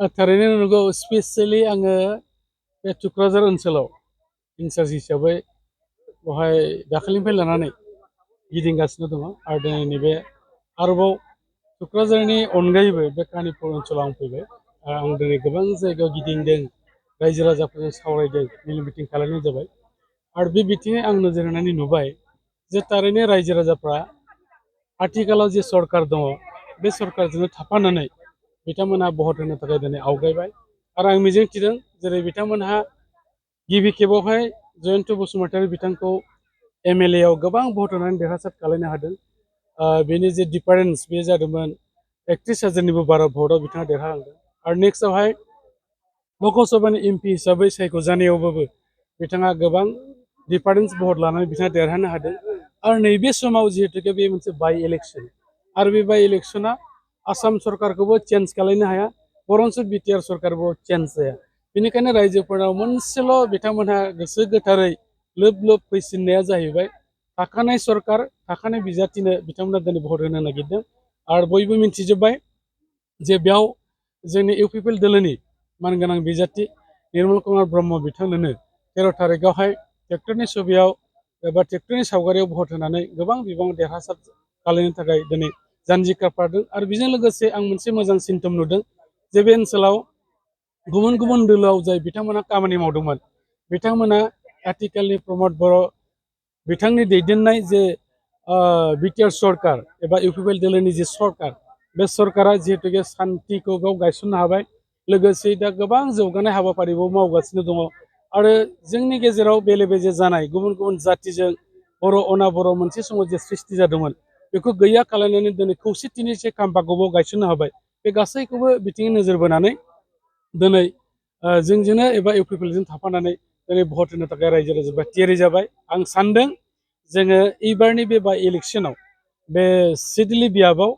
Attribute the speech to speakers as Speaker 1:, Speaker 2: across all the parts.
Speaker 1: थारैनो नंगौ स्पेसियेलि आङो बे टुक्राझार ओनसोलाव इनचार्ज हिसाबै बेवहाय दाखालिनिफ्राय लानानै गिदिंगासिनो दङ आरो दिनै नैबे आरोबाव टुक्राझारनि अनगायैबो बे कानिपुर ओनसोलाव आं फैबाय आं दिनै गोबां जायगायाव गिदिंदों रायजो राजाफोरजों सावरायदों मेल मिटिं खालामनाय जाबाय आरो बे बिथिङै आं नोजोर होनानै नुबाय जे थारैनो रायजो राजाफ्रा आथिखालाव जे सरकार दङ बे सरकारजोंनो थाफानानै बिथांमोनहा भट होनो थाखाय दिनै आवगायबाय आरो आं मिजिंथिदों जेरै बिथांमोनहा गिबि खेबावहाय जयन्त बसुमतारी बिथांखौ एमएलए आव गोबां भट होनानै देरहासार खालामनो हादों बेनि जे डिफारेन्स बे जादोंमोन 31,000निबो बारा भटआव बिथाङा देरहालांदों आरो नेक्स्टआवहाय लकसभानि एमपि हिसाबै सायख'जानायावबाबो बिथाङा गोबां डिफारेन्स भट लानानै बिथाङा देरहानो हादों आरो नैबे समाव जिहेतुके बे मोनसे बाइ इलेक्सन आरो बे बाइ इलेक्सना आसाम सरकारखौबो चेन्ज खालामनो हाया बरन्स बिटिआर सरकारबो चेन्ज जाया बेनिखायनो रायजोफोरनाव मोनसेल' बिथांमोनहा गोसो गोथारै लोब लोब फैसिननाया जाहैबाय थाखानाय सरकार थाखानाय बिजाथिनो बिथांमोना दिनै भट होनो नागिरदों आरो बयबो मिन्थिजोब्बाय जे बेयाव जोंनि इउपिपिएल दोलोनि मानगोनां बिजाथि निर्मल कुमार ब्रह्म बिथांनोनो 13 थारिखआवहाय ट्रेक्टरनि सुबियाव एबा ट्रेक्टरनि सावगारियाव भट होनानै गोबां बिबाङाव देरहासार खालामनो थाखाय दिनै जानजि खाफ्रादों आरो बेजों लोगोसे आं मोनसे मोजां सिम्पटम नुदों जे बे ओनसोलाव गुबुन गुबुन दोलोआव जाय बिथांमोना खामानि मावदोंमोन बिथांमोना आथिखालनि प्रमद बर' बिथांनि दैदेननाय जे बिटिआर सरकार एबा इउपिपिएल दोलोनि जे सरकार बे सरकारा जिहेतुके सान्तिखौ गाव गायसननो हाबाय लोगोसे दा गोबां जौगानाय हाबाफारिबो मावगासिनो दङ आरो जोंनि गेजेराव बेले बेजे जानाय गुबुन गुबुन जातिजों बर' अना बर' मोनसे समाव जे सृष्टि जादोंमोन बेखौ गैया खालामनानै दिनै खौसेथिनि से खाम्फाखौबो गायसननो हाबाय बे गासैखौबो बिथिङै नोजोर बोनानै दिनै जोंजोंनो एबा इउपिपिएलजों थाफानानै दिनै भट होनो थाखाय रायजो राजाफ्रा थियारि जाबाय आं सानदों जोङो एबारनि बे बाइ इलेक्सनाव बे सिडली बियाबाव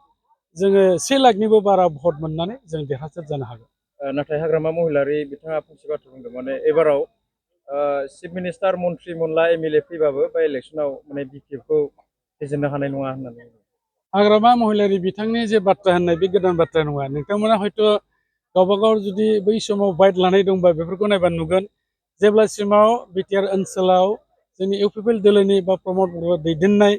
Speaker 1: जोङो 1 लाखनिबो बारा भट मोननानै जों देरहासार जानो हागोन
Speaker 2: नाथाय हाग्रामा महिलारि बिथाङा फंसे बाथ्रा बुंदों माने एबाराव चिफ मिनिस्टार मन्त्रि मोनला एमएलए फैबाबो बाइ इलेक्सनाव माने बिटिएफखौ फेजेननो हानाय नङा होननानै
Speaker 1: हाग्रामा महिलारि बिथांनि जे बाथ्रा होननाय बे गोदान बाथ्रा नङा नोंथांमोना हयथ' गावबागाव जुदि बै समाव बाइट लानाय दंबा बेफोरखौ नायबा नुगोन जेब्लासिमाव बिटिआर ओनसोलाव जोंनि इउपिपिएल दोलोनि बा प्रमद बर' दैदेननाय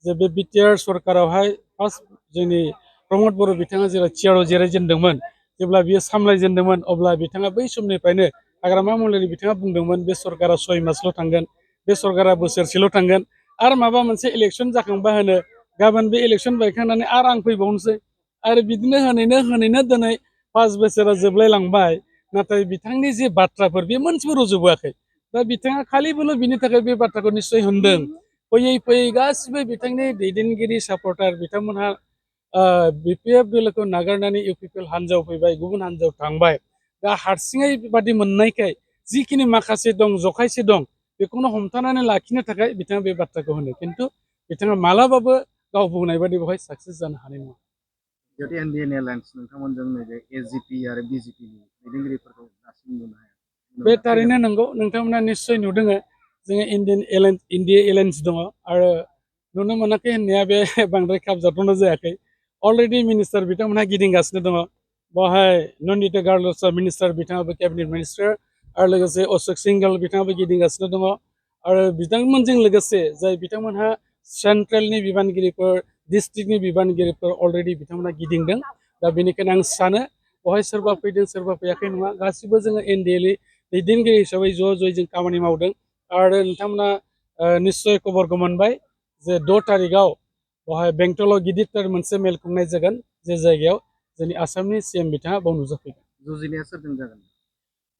Speaker 1: जे बे बिटिआर सरकारावहाय फार्स्ट जोंनि प्रमद बर' बिथाङा जेब्ला चेयाराव जिरायजेनदोंमोन जेब्ला बियो सामलायजेनदोंमोन अब्ला बिथाङा बै समनिफ्रायनो हाग्रामा महिलारि बिथाङा बुंदोंमोन बे सरकारा 6 मासल' थांगोन बे सरकारा बोसोरसेल' थांगोन आरो माबा मोनसे इलेक्सन जाखांबा होनो गाबोन बे इलेक्सन बायखांनानै आरो आं फैबावनोसै आरो बिदिनो होनैनो दिनै 5 बोसोरा जोबलायलांबाय नाथाय बिथांनि जे बाथ्राफोर बे मोनसेबो रज'बोआखै दा बिथाङा खालिबोल' बिनि थाखाय बे बाथ्राखौ निस्सय होनदों फैयै फैयै गासिबो बिथांनि दैदेनगिरि सापर्टार बिथांमोनहा बिपिएफ दोलोखौ नागारनानै इउपिपिएल हान्जायाव फैबाय गुबुन हान्जायाव थांबाय दा हारसिङै बादि मोननायखाय जिखिनि माखासे दं जखायसे दं बेखौनो हमथानानै लाखिनो थाखाय बिथाङा बे बाथ्राखौ होनो खिन्थु बिथाङा मालाबाबो गाव बुंनाय बादि बेवहाय साक्सेस जानो हानाय नङा
Speaker 3: जिहेतु एनडिएन एलायन्स नोंथांमोनजों नैबे एसजिपि आरो बिजेपिनि दैदेनगिरिफोरखौ दासिम नुनो हाया
Speaker 1: बे थारैनो नंगौ नोंथांमोना निस्सय नुदों जोङो इन्डिया एलायन्स दङ आरो नुनो मोनाखै होननाया बे बांद्राय खाबजाथावना जायाखै अलरेडि मिनिस्टार बिथांमोनहा गिदिंगासिनो दङ बेवहाय नन्दिता गार्लसा मिनिस्टार बिथाङाबो केबिनेट मिनिस्टार आरो लोगोसे अशोक सिंघल बिथाङाबो गिदिंगासिनो दङ आरो बिथांमोनजों लोगोसे जाय बिथांमोनहा सेन्ट्रेलनि बिबानगिरिफोर डिस्ट्रिक्टनि बिबानगिरिफोर अलरेडि बिथांमोना गिदिंदों दा बेनिखायनो आं सानो बेवहाय सोरबा फैदों सोरबा फैयाखै नङा गासिबो जोङो एनडिएलनि दैदेनगिरि हिसाबै ज' ज'यै जों खामानि मावदों आरो नोंथांमोना निस्सय खबरखौ मोनबाय जे 6 थारिखआव बेवहाय बेंटलाव गिदिरथार मोनसे मेल खुंनाय जागोन जे जायगायाव जोंनि आसामनि सिएम बिथाङा बाव नुजाफैगोन
Speaker 3: जुजिनाया सोरजों जागोन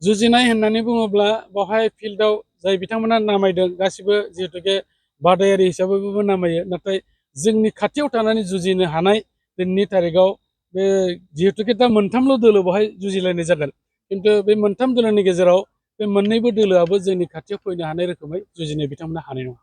Speaker 1: जुजिनाय होननानै बुङोब्ला बेवहाय फिल्डआव जाय बिथांमोना नामायदों गासिबो जिहेतुके बादायारि हिसाबैबो नामायो नाथाय जोंनि खाथियाव थानानै जुजिनो हानाय दिनैनि थारिखआव बे जिहेतुके दा मोनथामल' दोलो बेवहाय जुजिलायनाय जागोन खिन्थु बे मोनथाम दोलोनि गेजेराव बे मोननैबो दोलोआबो जोंनि खाथियाव फैनो हानाय रोखोमै जुजिनो बिथांमोना हानाय नङा